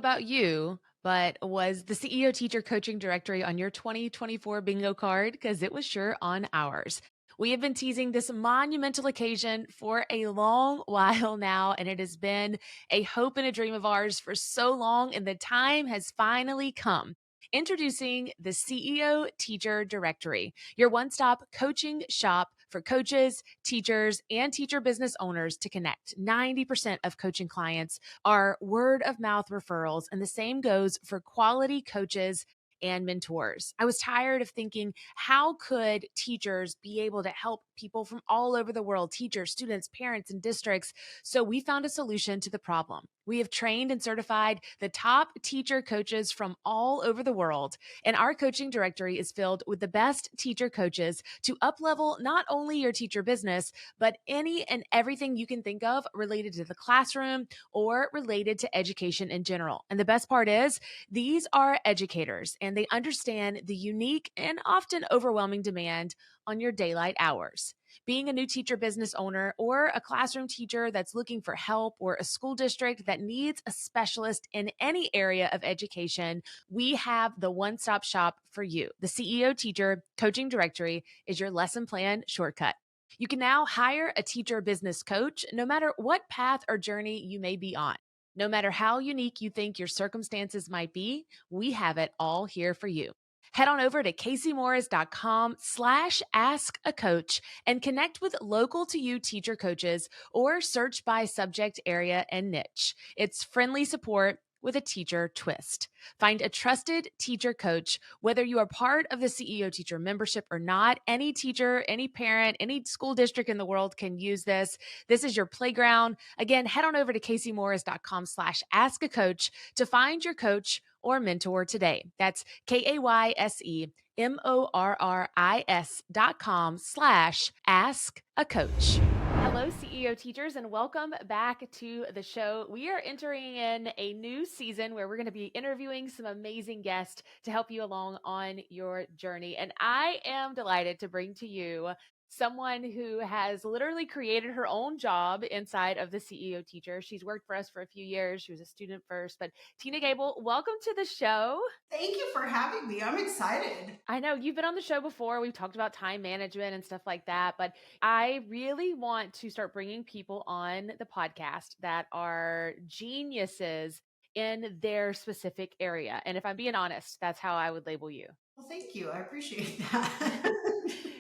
about you, but was the CEO Teacher Coaching Directory on your 2024 bingo card? Because it was sure on ours. We have been teasing this monumental occasion for a long while now, and it has been a hope and a dream of ours for so long, and the time has finally come. Introducing the CEO Teacher Directory, your one stop coaching shop for coaches, teachers, and teacher business owners to connect. 90% of coaching clients are word of mouth referrals, and the same goes for quality coaches and mentors. I was tired of thinking, how could teachers be able to help people from all over the world, teachers, students, parents, and districts? So we found a solution to the problem. We have trained and certified the top teacher coaches from all over the world, and our coaching directory is filled with the best teacher coaches to uplevel not only your teacher business, but any and everything you can think of related to the classroom or related to education in general. And the best part is, these are educators and they understand the unique and often overwhelming demand on your daylight hours. Being a new teacher business owner or a classroom teacher that's looking for help, or a school district that needs a specialist in any area of education, we have the one-stop shop for you. The CEO Teacher Coaching Directory is your lesson plan shortcut. You can now hire a teacher business coach no matter what path or journey you may be on. No matter how unique you think your circumstances might be, we have it all here for you. Head on over to CaseyMorris.com/askacoach and connect with local to you teacher coaches, or search by subject area and niche. It's friendly support with a teacher twist. Find a trusted teacher coach, whether you are part of the CEO Teacher membership or not. Any teacher, any parent, any school district in the world can use this. This is your playground. Again, head on over to CaseyMorris.com/askacoach to find your coach or mentor today. That's KAYSEMORRIS.com/askacoach. Hello, CEO teachers, and welcome back to the show. We are entering in a new season where we're going to be interviewing some amazing guests to help you along on your journey. And I am delighted to bring to you someone who has literally created her own job inside of the CEO Teacher. She's worked for us for a few years. She was a student first, but Tina Gabel, welcome to the show. Thank you for having me. I'm excited. I know you've been on the show before. We've talked about time management and stuff like that, but I really want to start bringing people on the podcast that are geniuses in their specific area. And if I'm being honest, that's how I would label you. Well, thank you. I appreciate that.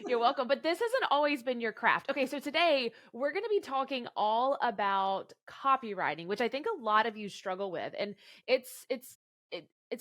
You're welcome. But this hasn't always been your craft. Okay, so today we're going to be talking all about copywriting, which I think a lot of you struggle with. And it's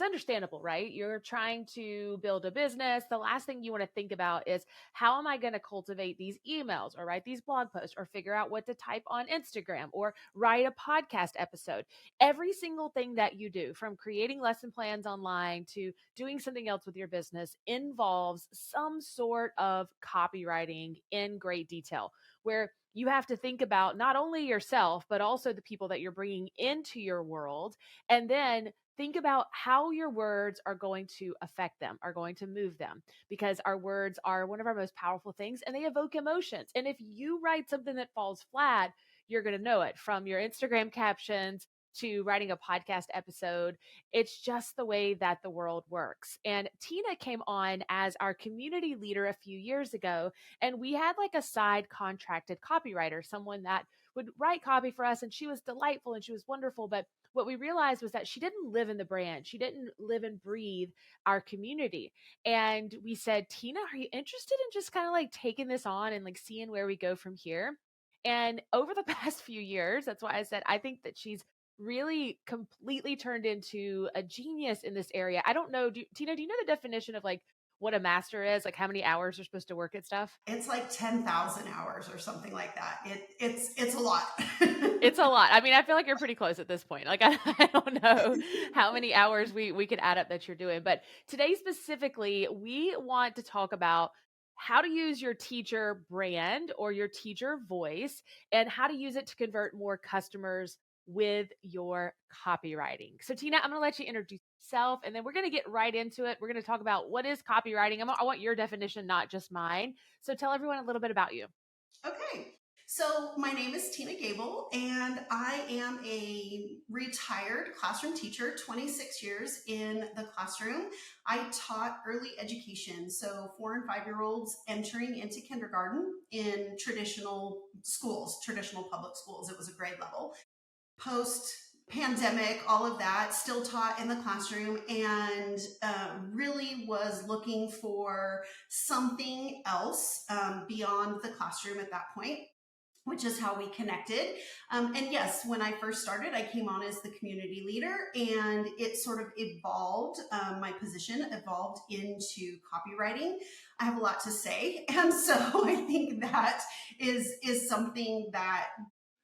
understandable, right? You're trying to build a business. The last thing you want to think about is, how am I going to cultivate these emails, or write these blog posts, or figure out what to type on Instagram, or write a podcast episode. Every single thing that you do, from creating lesson plans online to doing something else with your business, involves some sort of copywriting in great detail, where you have to think about not only yourself, but also the people that you're bringing into your world. And then think about how your words are going to affect them, are going to move them, because our words are one of our most powerful things, and they evoke emotions. And if you write something that falls flat, you're going to know it, from your Instagram captions to writing a podcast episode. It's just the way that the world works. And Tina came on as our community leader a few years ago, and we had like a side contracted copywriter, someone that would write copy for us, and she was delightful and she was wonderful. But what we realized was that she didn't live in the brand. She didn't live and breathe our community. And we said, Tina, are you interested in just kind of like taking this on and like seeing where we go from here? And over the past few years, that's why I said I think that she's really completely turned into a genius in this area. I don't know, Tina, do you know the definition of like what a master is? Like how many hours you're supposed to work at stuff? It's like 10,000 hours or something like that. It's a lot. It's a lot. I mean, I feel like you're pretty close at this point. Like, I don't know how many hours we could add up that you're doing. But today specifically, we want to talk about how to use your teacher brand or your teacher voice, and how to use it to convert more customers with your copywriting. So Tina, I'm going to let you introduce yourself, and then we're going to get right into it. We're going to talk about what is copywriting. I want your definition, not just mine. So tell everyone a little bit about you. Okay. So, my name is Tina Gabel, and I am a retired classroom teacher, 26 years in the classroom. I taught early education, so 4 and 5 year olds entering into kindergarten in traditional schools, traditional public schools. It was a grade level. Post pandemic, all of that, still taught in the classroom, and really was looking for something else beyond the classroom at that point, which is how we connected. And yes, when I first started, I came on as the community leader, and it sort of evolved. My position evolved into copywriting. I have a lot to say, and so I think that is something that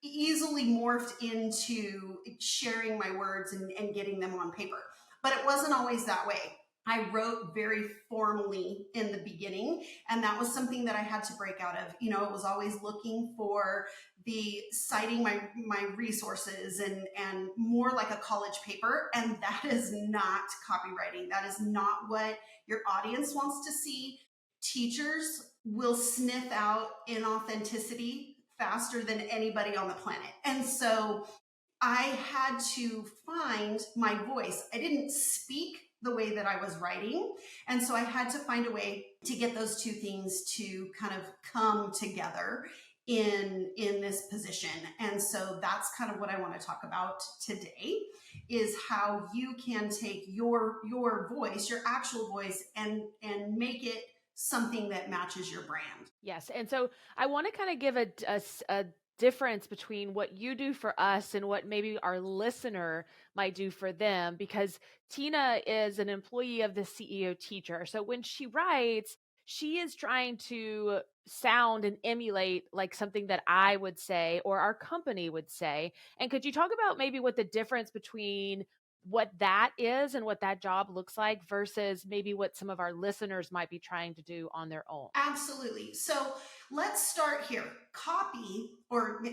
easily morphed into sharing my words and getting them on paper. But it wasn't always that way. I wrote very formally in the beginning, and that was something that I had to break out of. It was always looking for the citing my resources and more like a college paper, and that is not copywriting. That is not what your audience wants to see. Teachers will sniff out inauthenticity faster than anybody on the planet. And so I had to find my voice. I didn't speak the way that I was writing. And so I had to find a way to get those two things to kind of come together in this position. And so that's kind of what I want to talk about today, is how you can take your voice, your actual voice, and make it something that matches your brand. Yes. And so I want to kind of give a difference between what you do for us and what maybe our listener might do for them, because Tina is an employee of the CEO teacher. So when she writes, she is trying to sound and emulate like something that I would say or our company would say. And could you talk about maybe what the difference between what that is and what that job looks like versus maybe what some of our listeners might be trying to do on their own? Absolutely. So let's start here. Copy, or the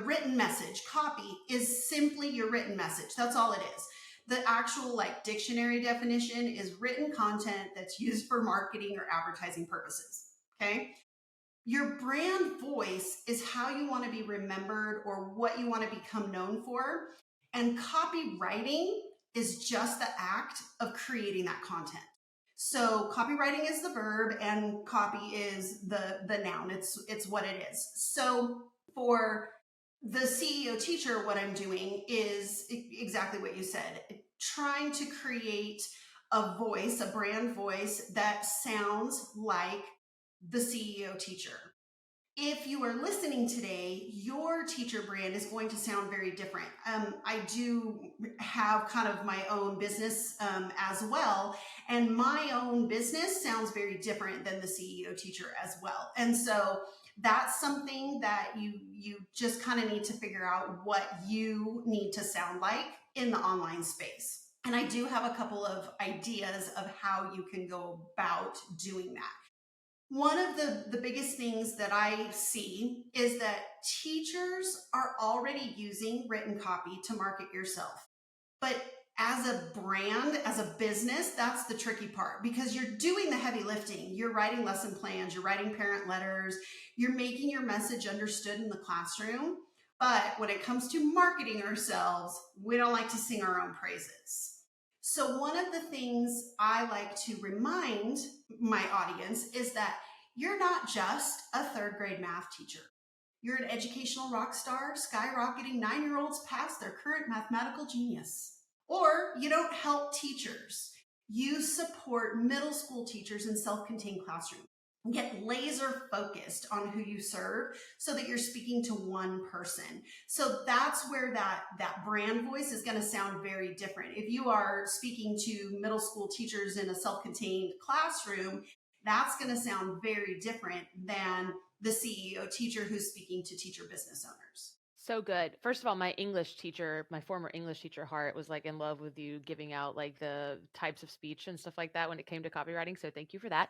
written message. Copy is simply your written message. That's all it is. The actual like dictionary definition is written content that's used for marketing or advertising purposes. Okay. Your brand voice is how you want to be remembered or what you want to become known for. And copywriting is just the act of creating that content. So copywriting is the verb and copy is the noun. It's what it is. So for the CEO teacher, what I'm doing is exactly what you said, trying to create a voice, a brand voice that sounds like the CEO teacher. If you are listening today, your teacher brand is going to sound very different. I do have kind of my own business as well, and my own business sounds very different than the CEO teacher as well. And so that's something that you just kind of need to figure out what you need to sound like in the online space. And I do have a couple of ideas of how you can go about doing that. One of the biggest things that I see is that teachers are already using written copy to market yourself. But as a brand, as a business, that's the tricky part, because you're doing the heavy lifting. You're writing lesson plans, you're writing parent letters, you're making your message understood in the classroom. But when it comes to marketing ourselves, we don't like to sing our own praises. So one of the things I like to remind my audience is that you're not just a third grade math teacher. You're an educational rock star, skyrocketing 9-year-olds past their current mathematical genius. Or you don't help teachers. You support middle school teachers in self-contained classrooms. Get laser focused on who you serve so that you're speaking to one person. So that's where that brand voice is going to sound very different. If you are speaking to middle school teachers in a self-contained classroom, that's going to sound very different than the CEO teacher who's speaking to teacher business owners. So good. First of all, my English teacher, my former English teacher, Hart, was like in love with you giving out like the types of speech and stuff like that when it came to copywriting. So thank you for that.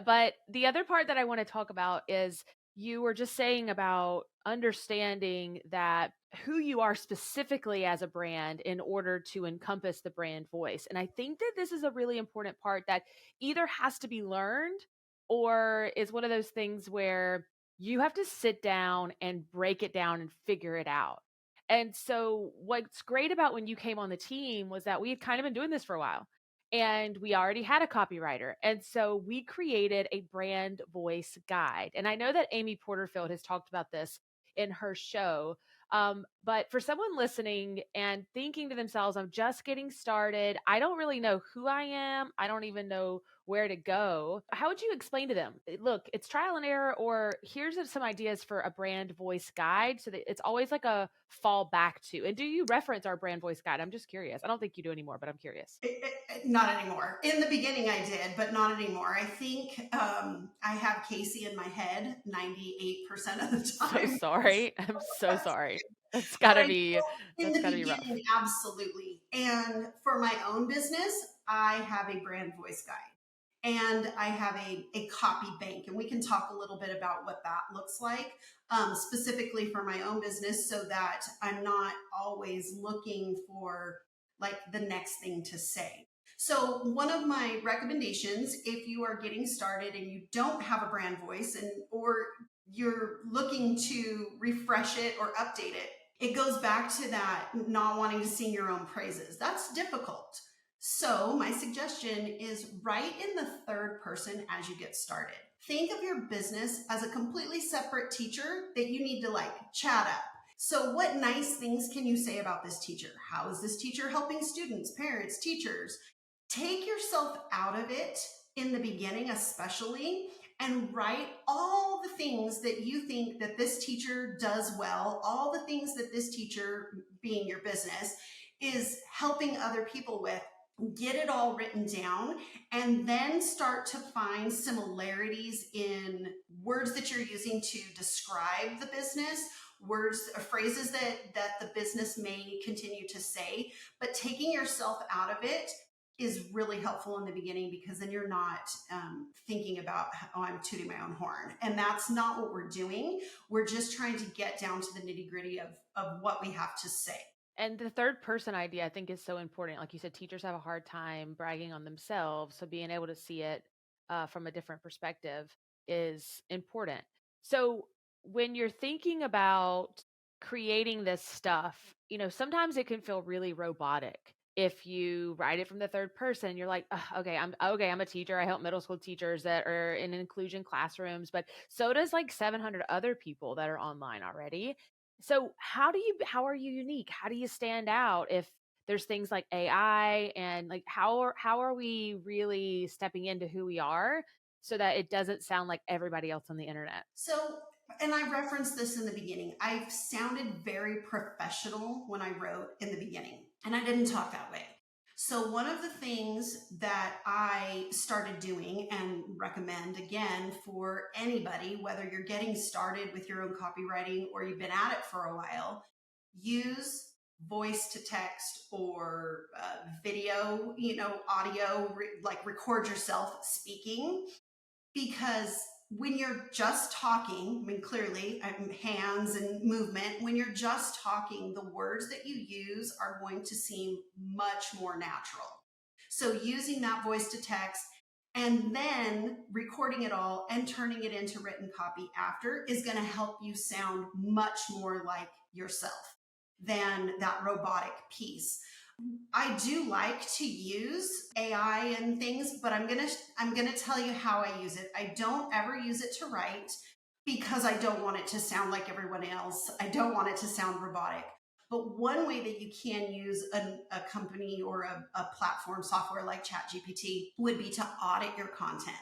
But the other part that I want to talk about is you were just saying about understanding that who you are specifically as a brand in order to encompass the brand voice. And I think that this is a really important part that either has to be learned or is one of those things where you have to sit down and break it down and figure it out. And so what's great about when you came on the team was that we had kind of been doing this for a while and we already had a copywriter. And so we created a brand voice guide. And I know that Amy Porterfield has talked about this in her show. But for someone listening and thinking to themselves, I'm just getting started, I don't really know who I am, I don't even know where to go. How would you explain to them, look, it's trial and error, or here's some ideas for a brand voice guide so that it's always like a fall back to? And do you reference our brand voice guide? I'm just curious. I don't think you do anymore, but I'm curious. Not anymore. In the beginning, I did, but not anymore. I think I have Casey in my head 98% of the So time. sorry. I'm so sorry. That's But gotta I be know in that's the gotta be rough. beginning, absolutely. And for my own business, I have a brand voice guide and I have a copy bank. And we can talk a little bit about what that looks like, specifically for my own business, so that I'm not always looking for like the next thing to say. So one of my recommendations, if you are getting started and you don't have a brand voice and or you're looking to refresh it or update it, it goes back to that not wanting to sing your own praises. That's difficult. So my suggestion is write in the third person as you get started. Think of your business as a completely separate teacher that you need to like chat up. So what nice things can you say about this teacher? How is this teacher helping students, parents, teachers? Take yourself out of it in the beginning, especially, and write all the things that you think that this teacher does well, all the things that this teacher, being your business, is helping other people with. Get it all written down and then start to find similarities in words that you're using to describe the business, words or phrases that the business may continue to say, but taking yourself out of it is really helpful in the beginning, because then you're not thinking about, oh, I'm tooting my own horn. And that's not what we're doing. We're just trying to get down to the nitty gritty of what we have to say. And the third person idea, I think, is so important. Like you said, teachers have a hard time bragging on themselves. So being able to see it from a different perspective is important. So when you're thinking about creating this stuff, sometimes it can feel really robotic. If you write it from the third person, you're like, "Ugh, I'm a teacher. I help middle school teachers that are in inclusion classrooms, but so does like 700 other people that are online already. So how are you unique? How do you stand out if there's things like AI, and like how are we really stepping into who we are so that it doesn't sound like everybody else on the internet? So, and I referenced this in the beginning, I sounded very professional when I wrote in the beginning, and I didn't talk that way. So, one of the things that I started doing and recommend again for anybody, whether you're getting started with your own copywriting or you've been at it for a while, use voice to text or video, audio, like record yourself speaking, because when you're just talking, I mean, clearly, hands and movement, when you're just talking, the words that you use are going to seem much more natural. So, using that voice to text and then recording it all and turning it into written copy after is going to help you sound much more like yourself than that robotic piece. I do like to use AI and things, but I'm gonna tell you how I use it. I don't ever use it to write because I don't want it to sound like everyone else. I don't want it to sound robotic. But one way that you can use a company or a platform software like ChatGPT would be to audit your content.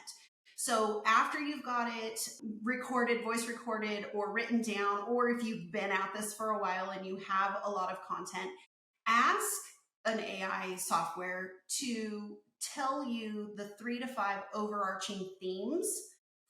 So after you've got it recorded, voice recorded, or written down, or if you've been at this for a while and you have a lot of content, ask an AI software to tell you the 3 to 5 overarching themes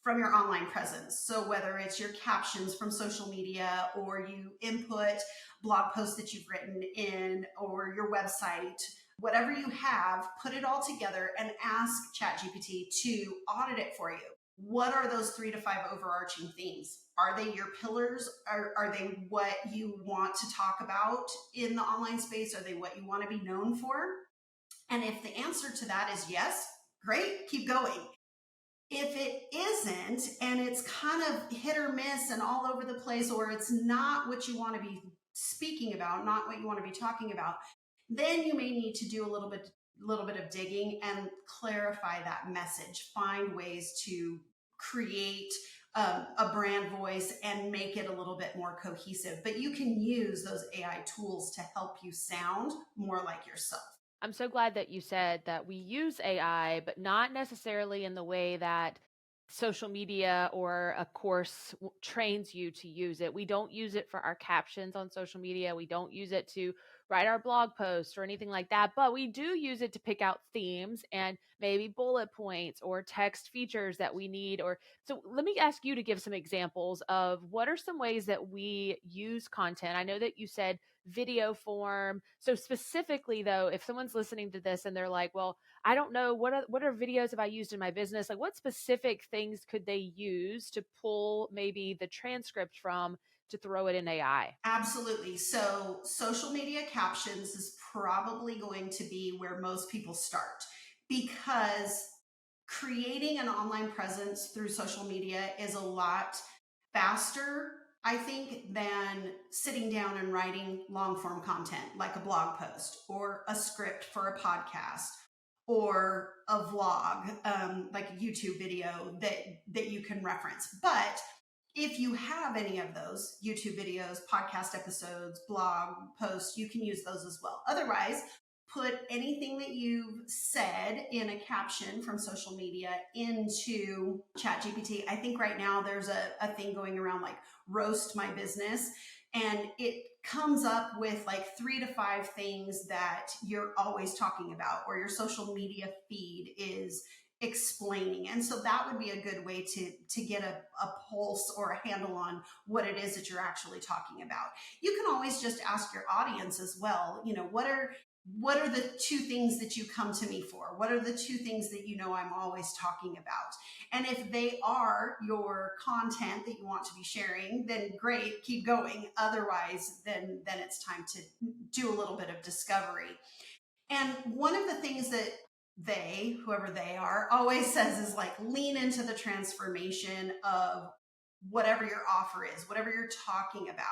from your online presence. So whether it's your captions from social media, or you input blog posts that you've written in, or your website, whatever you have, put it all together and ask ChatGPT to audit it for you. What are those 3 to 5 overarching themes? Are they your pillars? Are they what you want to talk about in the online space? Are they what you want to be known for? And if the answer to that is yes, great, keep going. If it isn't, and it's kind of hit or miss and all over the place, or it's not what you want to be speaking about, not what you want to be talking about, then you may need to do a little bit of digging and clarify that message. Find ways to create a brand voice and make it a little bit more cohesive. But you can use those AI tools to help you sound more like yourself. I'm so glad that you said that we use AI, but not necessarily in the way that social media or a course trains you to use it. We don't use it for our captions on social media. We don't use it to write our blog posts or anything like that, but we do use it to pick out themes and maybe bullet points or text features that we need. Or so let me ask you to give some examples of what are some ways that we use content. I know that you said video form. So specifically though, if someone's listening to this and they're like, well, I don't know what are videos have I used in my business? Like what specific things could they use to pull maybe the transcript from to throw it in AI? Absolutely. So, social media captions is probably going to be where most people start because creating an online presence through social media is a lot faster, I think, than sitting down and writing long form content like a blog post or a script for a podcast or a vlog, like a YouTube video that you can reference. But if you have any of those YouTube videos, podcast episodes, blog posts, you can use those as well. Otherwise, put anything that you've said in a caption from social media into ChatGPT. I think right now there's a thing going around like roast my business, and it comes up with like 3 to 5 things that you're always talking about or your social media feed is explaining. And so that would be a good way to get a pulse or a handle on what it is that you're actually talking about. You can always just ask your audience as well, what are the 2 things that you come to me for? What are the 2 things that I'm always talking about? And if they are your content that you want to be sharing, then great, keep going. Otherwise, then it's time to do a little bit of discovery. And one of the things that whoever they are, always says is like lean into the transformation of whatever your offer is, whatever you're talking about.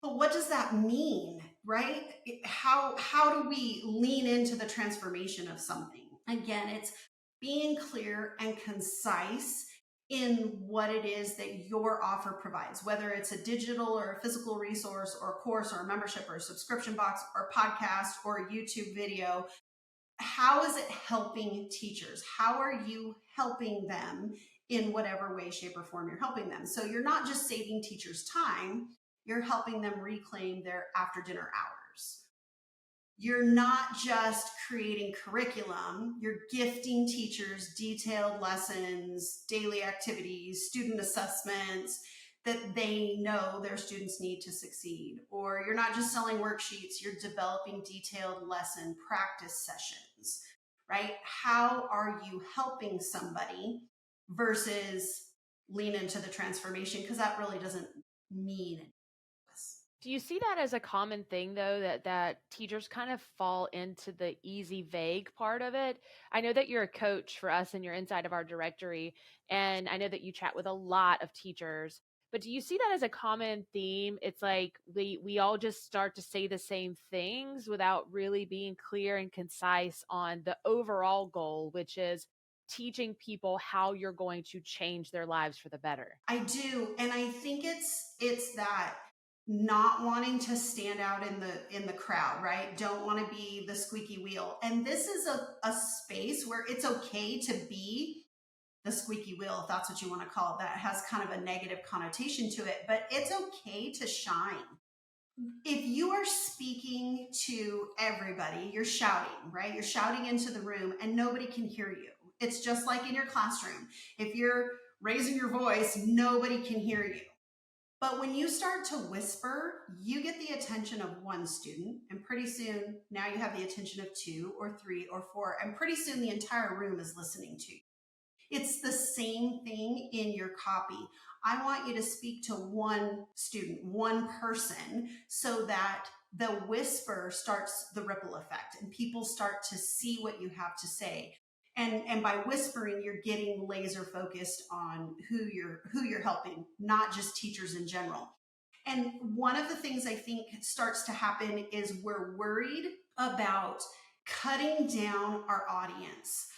But what does that mean, right? How do we lean into the transformation of something? Again, it's being clear and concise in what it is that your offer provides, whether it's a digital or a physical resource or a course or a membership or a subscription box or a podcast or a YouTube video. How is it helping teachers? How are you helping them in whatever way, shape, or form you're helping them? So you're not just saving teachers time, you're helping them reclaim their after dinner hours. You're not just creating curriculum, you're gifting teachers detailed lessons, daily activities, student assessments that they know their students need to succeed. Or you're not just selling worksheets, you're developing detailed lesson practice sessions, right? How are you helping somebody versus lean into the transformation? Because that really doesn't mean this. Do you see that as a common thing though, that teachers kind of fall into the easy vague part of it? I know that you're a coach for us and you're inside of our directory, and I know that you chat with a lot of teachers. But do you see that as a common theme? It's like we all just start to say the same things without really being clear and concise on the overall goal, which is teaching people how you're going to change their lives for the better. I do, and I think it's that not wanting to stand out in the crowd, right? Don't want to be the squeaky wheel. And this is a space where it's okay to be the squeaky wheel, if that's what you want to call it. That has kind of a negative connotation to it, but it's okay to shine. If you are speaking to everybody, you're shouting, right? You're shouting into the room and nobody can hear you. It's just like in your classroom. If you're raising your voice, nobody can hear you. But when you start to whisper, you get the attention of one student, and pretty soon now you have the attention of 2 or 3 or 4, and pretty soon the entire room is listening to you. It's the same thing in your copy. I want you to speak to one student, one person, so that the whisper starts the ripple effect and people start to see what you have to say. And by whispering, you're getting laser focused on who you're helping, not just teachers in general. And one of the things I think starts to happen is we're worried about cutting down our audience.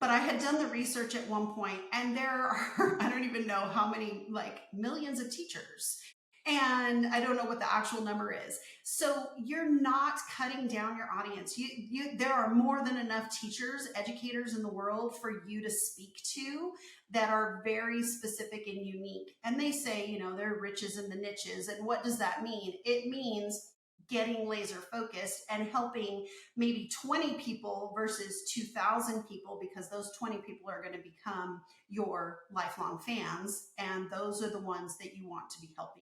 But I had done the research at one point, and there are, I don't even know how many, like millions of teachers. And I don't know what the actual number is. So you're not cutting down your audience. There are more than enough teachers, educators in the world for you to speak to that are very specific and unique. And they say, there are riches in the niches. And what does that mean? It means getting laser focused and helping maybe 20 people versus 2,000 people, because those 20 people are going to become your lifelong fans. And those are the ones that you want to be helping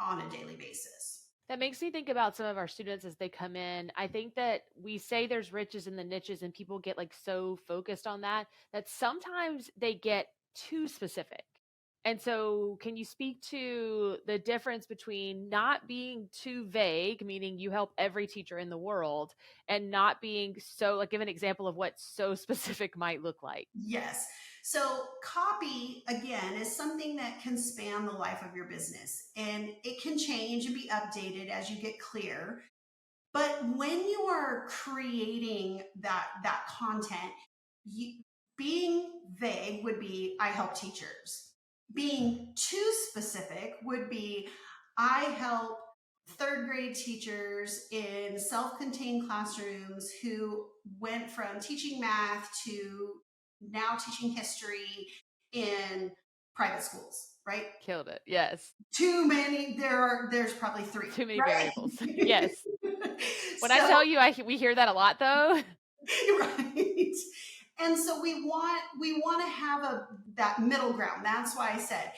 on a daily basis. That makes me think about some of our students as they come in. I think that we say there's riches in the niches and people get like so focused on that sometimes they get too specific. And so, can you speak to the difference between not being too vague, meaning you help every teacher in the world, and not being so, like, give an example of what so specific might look like? Yes. So, copy, again, is something that can span the life of your business, and it can change and be updated as you get clear. But when you are creating that content, being vague would be, I help teachers. Being too specific would be, I help third grade teachers in self-contained classrooms who went from teaching math to now teaching history in private schools, right? Killed it. Yes. Too many. There's probably three, Too many right? variables. Yes. When I So tell you, we hear that a lot though. right. And so we want to have that middle ground. That's why I said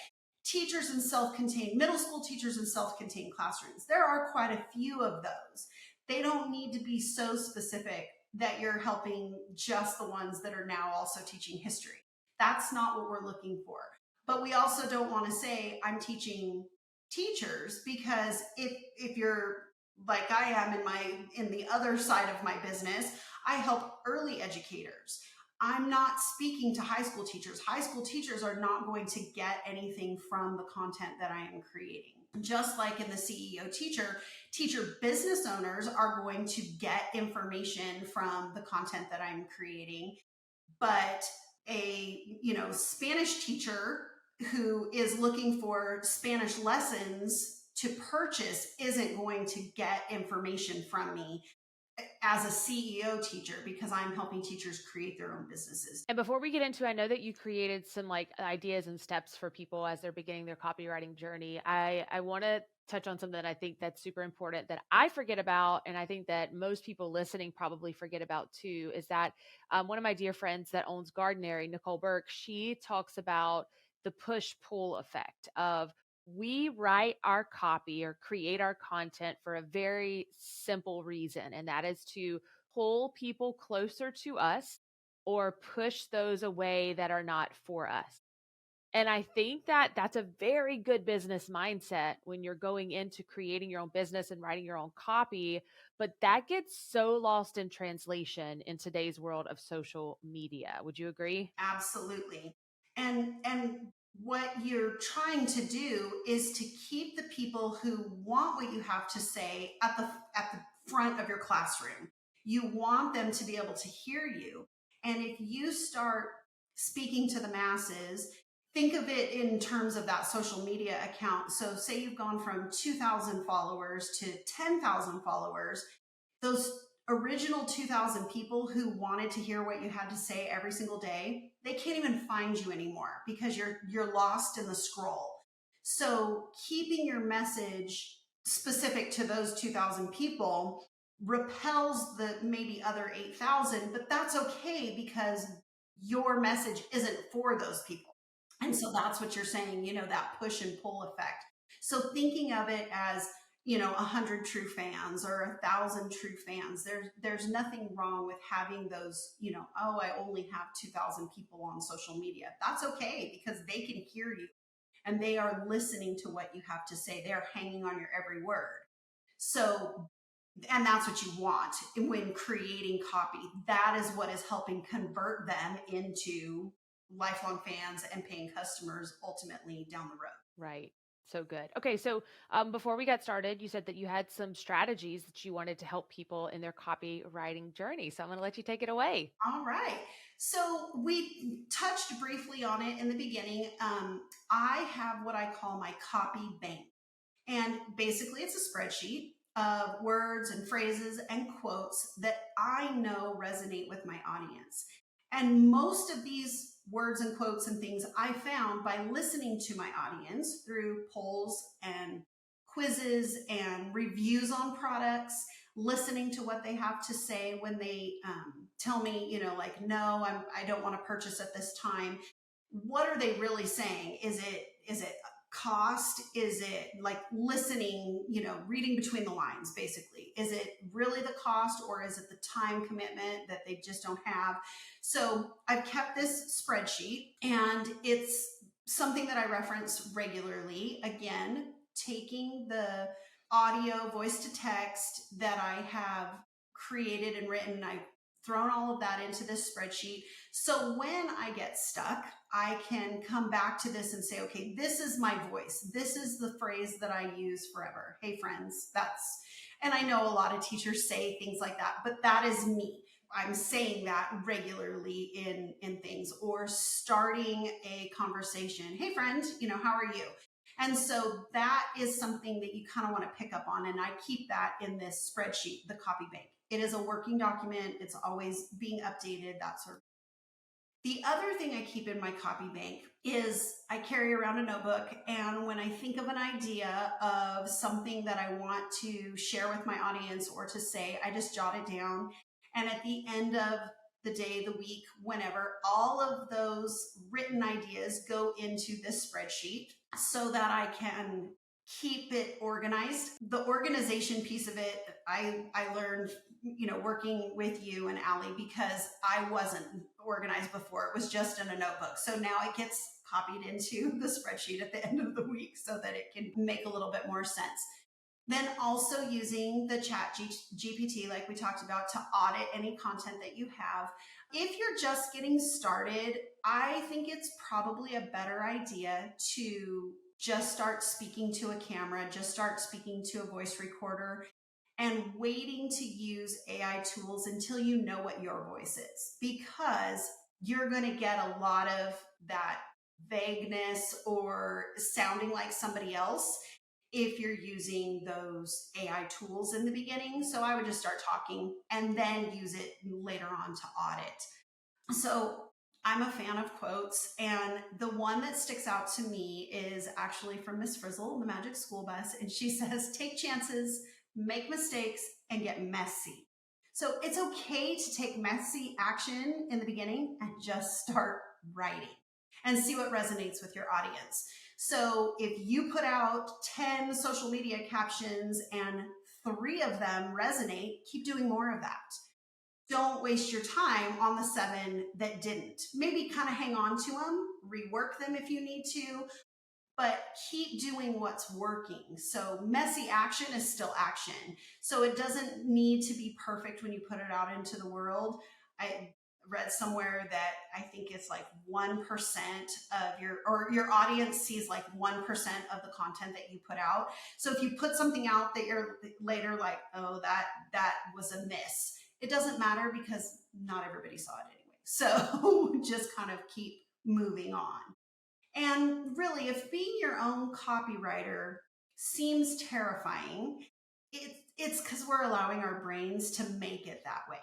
teachers in self-contained, middle school teachers in self-contained classrooms. There are quite a few of those. They don't need to be so specific that you're helping just the ones that are now also teaching history. That's not what we're looking for. But we also don't want to say I'm teaching teachers, because if you're like I am in the other side of my business, I help early educators. I'm not speaking to high school teachers. High school teachers are not going to get anything from the content that I am creating. Just like in the CEO teacher business owners are going to get information from the content that I'm creating. But a, Spanish teacher who is looking for Spanish lessons to purchase isn't going to get information from me as a CEO teacher, because I'm helping teachers create their own businesses. And before we get into, I know that you created some like ideas and steps for people as they're beginning their copywriting journey. I want to touch on something that I think that's super important that I forget about, and I think that most people listening probably forget about too, is that one of my dear friends that owns Gardenary, Nicole Burke, she talks about the push-pull effect of we write our copy or create our content for a very simple reason, and that is to pull people closer to us or push those away that are not for us. And I think that that's a very good business mindset when you're going into creating your own business and writing your own copy. But that gets so lost in translation in today's world of social media. Would you agree? Absolutely. And what you're trying to do is to keep the people who want what you have to say at the front of your classroom. You want them to be able to hear you. And if you start speaking to the masses, think of it in terms of that social media account. So say you've gone from 2,000 followers to 10,000 followers. Those original 2,000 people who wanted to hear what you had to say every single day, they can't even find you anymore because you're lost in the scroll. So keeping your message specific to those 2,000 people repels the maybe other 8,000, but that's okay because your message isn't for those people. And so that's what you're saying, that push and pull effect. So thinking of it as 100 true fans or 1,000 true fans. There's nothing wrong with having those, oh, I only have 2,000 people on social media. That's okay because they can hear you and they are listening to what you have to say. They are hanging on your every word. So And that's what you want when creating copy. That is what is helping convert them into lifelong fans and paying customers ultimately down the road. Right. So good. Okay. So before we got started, you said that you had some strategies that you wanted to help people in their copywriting journey. So I'm going to let you take it away. All right. So we touched briefly on it in the beginning. I have what I call my copy bank. And basically, it's a spreadsheet of words and phrases and quotes that I know resonate with my audience. And most of these words and quotes and things I found by listening to my audience through polls and quizzes and reviews on products, listening to what they have to say when they tell me, like, no, I don't want to purchase at this time. What are they really saying? Is it cost? Is it like listening, reading between the lines, basically? Is it really the cost, or is it the time commitment that they just don't have? So I've kept this spreadsheet, and it's something that I reference regularly. Again, taking the audio, voice to text that I have created and written, I've thrown all of that into this spreadsheet. So when I get stuck, I can come back to this and say, okay, this is my voice. This is the phrase that I use forever. Hey, friends, and I know a lot of teachers say things like that, but that is me. I'm saying that regularly in things, or starting a conversation. Hey, friend, how are you? And so that is something that you kind of want to pick up on. And I keep that in this spreadsheet, the copy bank. It is a working document. It's always being updated, that sort of. The other thing I keep in my copy bank is I carry around a notebook. And when I think of an idea of something that I want to share with my audience or to say, I just jot it down. And at the end of the day, the week, whenever, all of those written ideas go into this spreadsheet so that I can keep it organized. The organization piece of it, I learned, working with you and Allie, because I wasn't organized before. It was just in a notebook. So now it gets copied into the spreadsheet at the end of the week so that it can make a little bit more sense. Then also using the chat GPT, like we talked about, to audit any content that you have. If you're just getting started, I think it's probably a better idea to just start speaking to a camera, just start speaking to a voice recorder, and waiting to use AI tools until you know what your voice is, because you're going to get a lot of that vagueness or sounding like somebody else if you're using those AI tools in the beginning. So I would just start talking and then use it later on to audit. So I'm a fan of quotes, and the one that sticks out to me is actually from Miss Frizzle, the Magic School Bus, and she says, take chances, make mistakes, and get messy. So it's okay to take messy action in the beginning and just start writing and see what resonates with your audience. So if you put out 10 social media captions and 3 of them resonate, keep doing more of that. Don't waste your time on the 7 that didn't. Maybe kind of hang on to them, rework them if you need to, but keep doing what's working. So messy action is still action. So it doesn't need to be perfect when you put it out into the world. I read somewhere that I think it's like 1% of your audience sees like 1% of the content that you put out. So if you put something out that you're later like, oh, that was a miss, it doesn't matter because not everybody saw it anyway. So just kind of keep moving on. And really, if being your own copywriter seems terrifying, it's because we're allowing our brains to make it that way.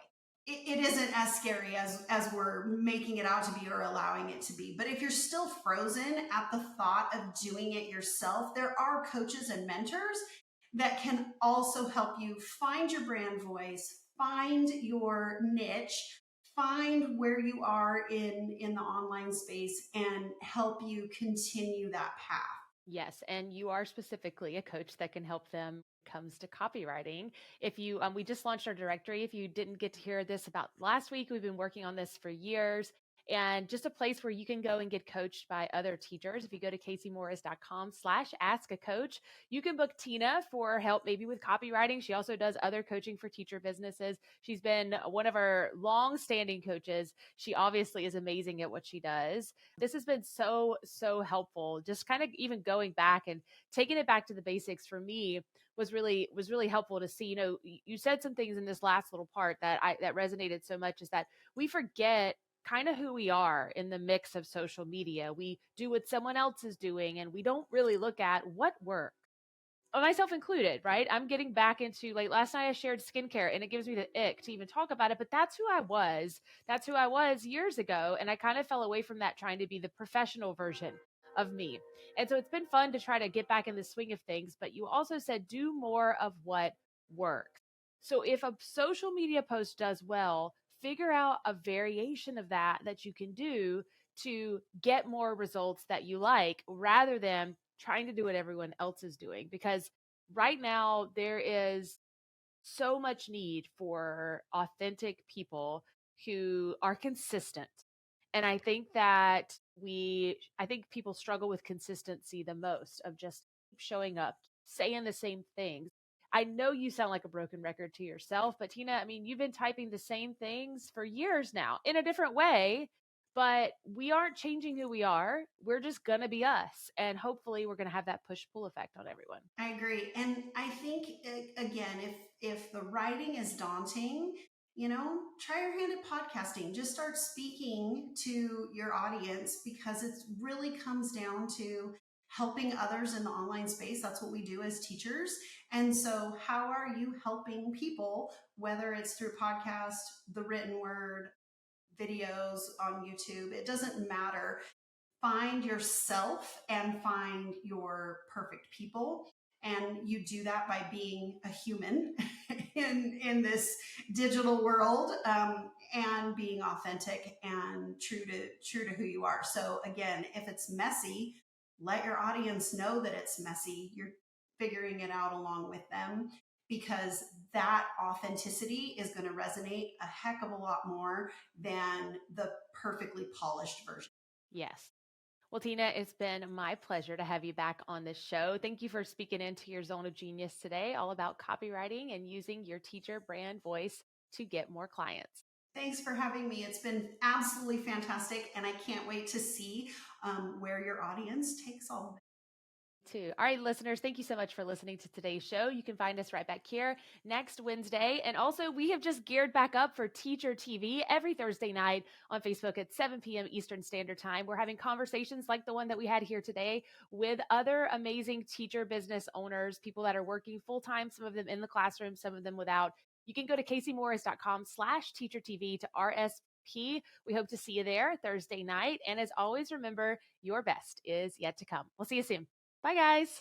It isn't as scary as we're making it out to be or allowing it to be. But if you're still frozen at the thought of doing it yourself, there are coaches and mentors that can also help you find your brand voice, find your niche, find where you are in the online space, and help you continue that path. Yes, and you are specifically a coach that can help them when it comes to copywriting. If you, we just launched our directory. If you didn't get to hear this about last week, we've been working on this for years. and just a place where you can go and get coached by other teachers. If you go to caseymorris.com/ask-a-coach, you can book Tina for help maybe with copywriting. She also does other coaching for teacher businesses. She's been one of our long-standing coaches. She obviously is amazing at what she does. This has been so, so helpful. Just kind of even going back and taking it back to the basics for me was really helpful to see. You said some things in this last little part that resonated so much, is that we forget kind of who we are in the mix of social media. We do what someone else is doing, and we don't really look at what works, myself included, right? I'm getting back into, like, last night I shared skincare and it gives me the ick to even talk about it, but that's who I was. That's who I was years ago. And I kind of fell away from that, trying to be the professional version of me. And so it's been fun to try to get back in the swing of things. But you also said do more of what works. So if a social media post does well, figure out a variation of that you can do to get more results that you like, rather than trying to do what everyone else is doing. Because right now there is so much need for authentic people who are consistent. And I think people struggle with consistency the most, of just showing up, saying the same things. I know you sound like a broken record to yourself, but Tina, I mean, you've been typing the same things for years now in a different way, but we aren't changing who we are. We're just going to be us. And hopefully we're going to have that push pull effect on everyone. I agree. And I think, again, if the writing is daunting, try your hand at podcasting. Just start speaking to your audience, because it really comes down to helping others in the online space. That's what we do as teachers. And so how are you helping people, whether it's through podcast, the written word, videos on YouTube? It doesn't matter. Find yourself and find your perfect people. And you do that by being a human in this digital world, and being authentic and true to who you are. So again, if it's messy, let your audience know that it's messy. You're figuring it out along with them, because that authenticity is going to resonate a heck of a lot more than the perfectly polished version. Yes. Well, Tina, it's been my pleasure to have you back on this show. Thank you for speaking into your zone of genius today, all about copywriting and using your teacher brand voice to get more clients. Thanks for having me. It's been absolutely fantastic, and I can't wait to see where your audience takes all of it. Too. All right, listeners, thank you so much for listening to today's show. You can find us right back here next Wednesday. And also, we have just geared back up for Teacher TV every Thursday night on Facebook at 7 p.m. Eastern Standard Time. We're having conversations like the one that we had here today with other amazing teacher business owners, people that are working full time, some of them in the classroom, some of them without. You can go to caseymorris.com/teacher TV to RSP. We hope to see you there Thursday night. And as always, remember, your best is yet to come. We'll see you soon. Bye, guys.